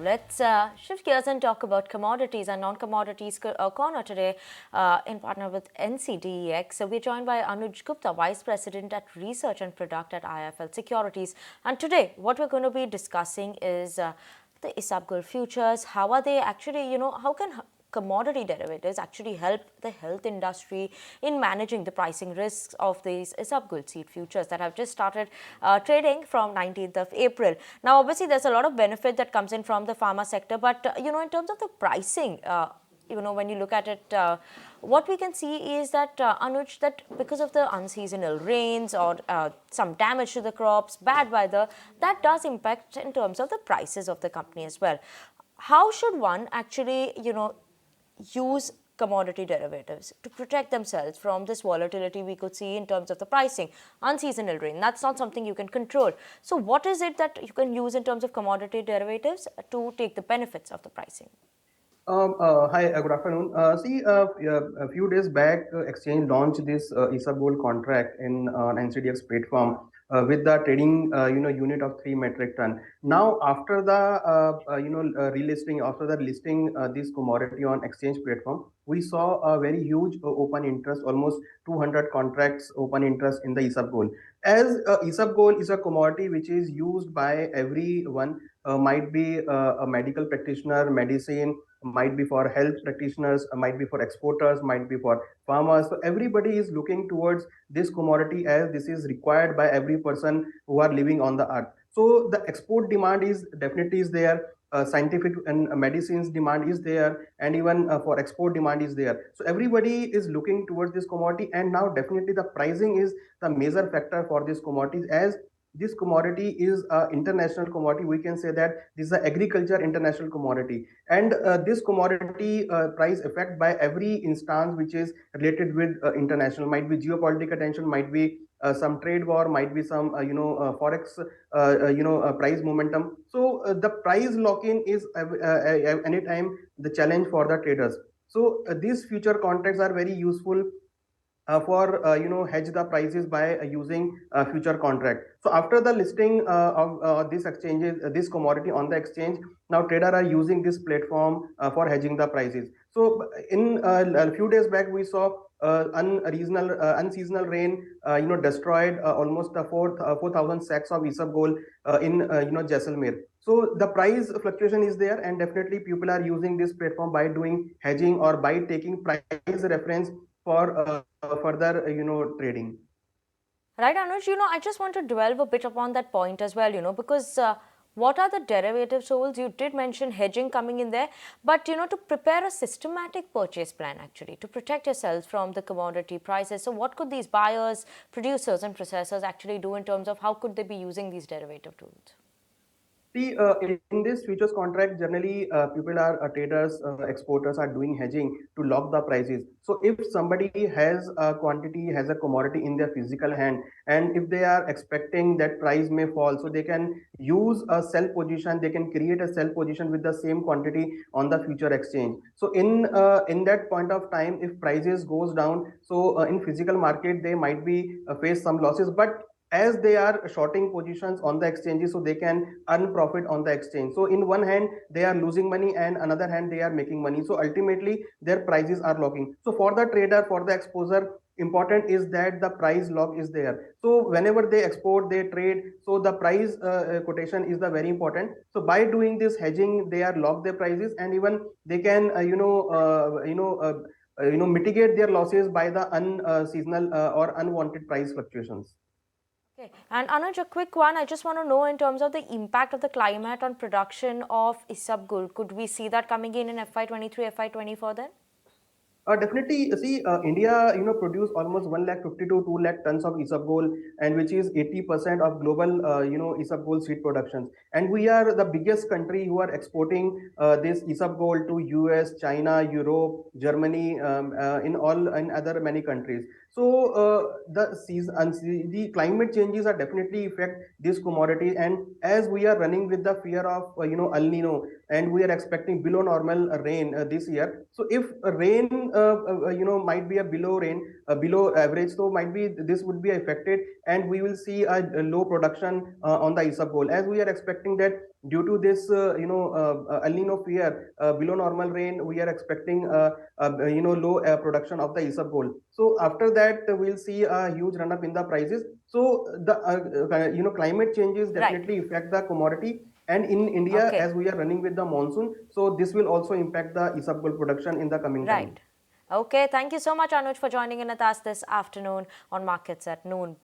Let's shift gears and talk about commodities and non-commodities corner today in partner with NCDEX. So we're joined by Anuj Gupta, Vice President at Research and Product at IIFL Securities. And today, what we're going to be discussing is the Isabgol futures. How are they actually, how can commodity derivatives actually help the health industry in managing the pricing risks of these Isabgol seed futures that have just started trading from 19th of April. Now, obviously, there's a lot of benefit that comes in from the pharma sector, but in terms of the pricing, when you look at it, what we can see is that, Anuj, that because of the unseasonal rains or some damage to the crops, bad weather, that does impact in terms of the prices of the company as well. How should one actually, use commodity derivatives to protect themselves from this volatility we could see in terms of the pricing? Unseasonal rain, that's not something you can control. So what is it that you can use in terms of commodity derivatives to take the benefits of the pricing? Hi, good afternoon. Yeah, a few days back, Exchange launched this Isabgol contract in NCDX platform with the trading, unit of 3 metric ton. Now, after the, relisting, after the listing this commodity on Exchange platform, we saw a very huge open interest, almost 200 contracts open interest in the Isabgol. As Isabgol is a commodity which is used by everyone, might be a medical practitioner, medicine, might be for health practitioners, might be for exporters, might be for farmers. So everybody is looking towards this commodity as this is required by every person who are living on the earth. So the export demand is definitely is there. Scientific and medicines demand is there, and even for export demand is there. So everybody is looking towards this commodity, and now definitely the pricing is the major factor for this commodities, as this commodity is a international commodity. We can say that this is an agriculture international commodity, and this commodity price affect by every instance which is related with international, might be geopolitical tension, might be some trade war, might be some forex price momentum. So the price lock-in is anytime the challenge for the traders. So these future contracts are very useful for hedge the prices by using future contract. So after the listing of this exchanges, this commodity on the exchange, now trader are using this platform for hedging the prices. So in a few days back, we saw unseasonal rain destroyed almost 4,000 sacks of Isabgol in Jaisalmer. So the price fluctuation is there, and definitely people are using this platform by doing hedging or by taking price reference for further trading. Right, Anuj, I just want to delve a bit upon that point as well, because what are the derivative tools? You did mention hedging coming in there, but, to prepare a systematic purchase plan, actually, to protect yourselves from the commodity prices. So what could these buyers, producers and processors actually do in terms of how could they be using these derivative tools? See, in this futures contract, generally people are traders, exporters are doing hedging to lock the prices. So if somebody has a quantity, has a commodity in their physical hand, and if they are expecting that price may fall, so they can use a sell position, they can create a sell position with the same quantity on the future exchange. So in that point of time, if prices goes down, so in physical market they might be face some losses, but as they are shorting positions on the exchanges, so they can earn profit on the exchange. So in one hand they are losing money, and another hand they are making money. So ultimately their prices are locking. So for the trader, for the exposer, important is that the price lock is there. So whenever they export, they trade, so the price quotation is the very important. So by doing this hedging, they are lock their prices, and even they can mitigate their losses by the unseasonal or unwanted price fluctuations. Okay. And Anuj, a quick one. I just want to know in terms of the impact of the climate on production of Isabgol. Could we see that coming in FY23, FY24 then? Definitely, see, India, produce almost 1 lakh 50 to 2 lakh tons of Isabgol, and which is 80% of global, Isabgol seed productions. And we are the biggest country who are exporting this Isabgol to US, China, Europe, Germany, in other many countries. So the season and the climate changes are definitely affect this commodity. And as we are running with the fear of El Nino, and we are expecting below normal rain this year. So if rain might be a below rain, below average, so might be this would be affected, and we will see a low production on the Isabgol, as we are expecting that due to this El Nino fear, below normal rain, we are expecting low production of the Isabgol. So after that, we'll see a huge run up in the prices. So the climate changes Right. definitely affect the commodity. And in India, Okay. as we are running with the monsoon, so this will also impact the Isabgol production in the coming time. Right. Okay. Thank you so much, Anuj, for joining in with us this afternoon on Markets at Noon.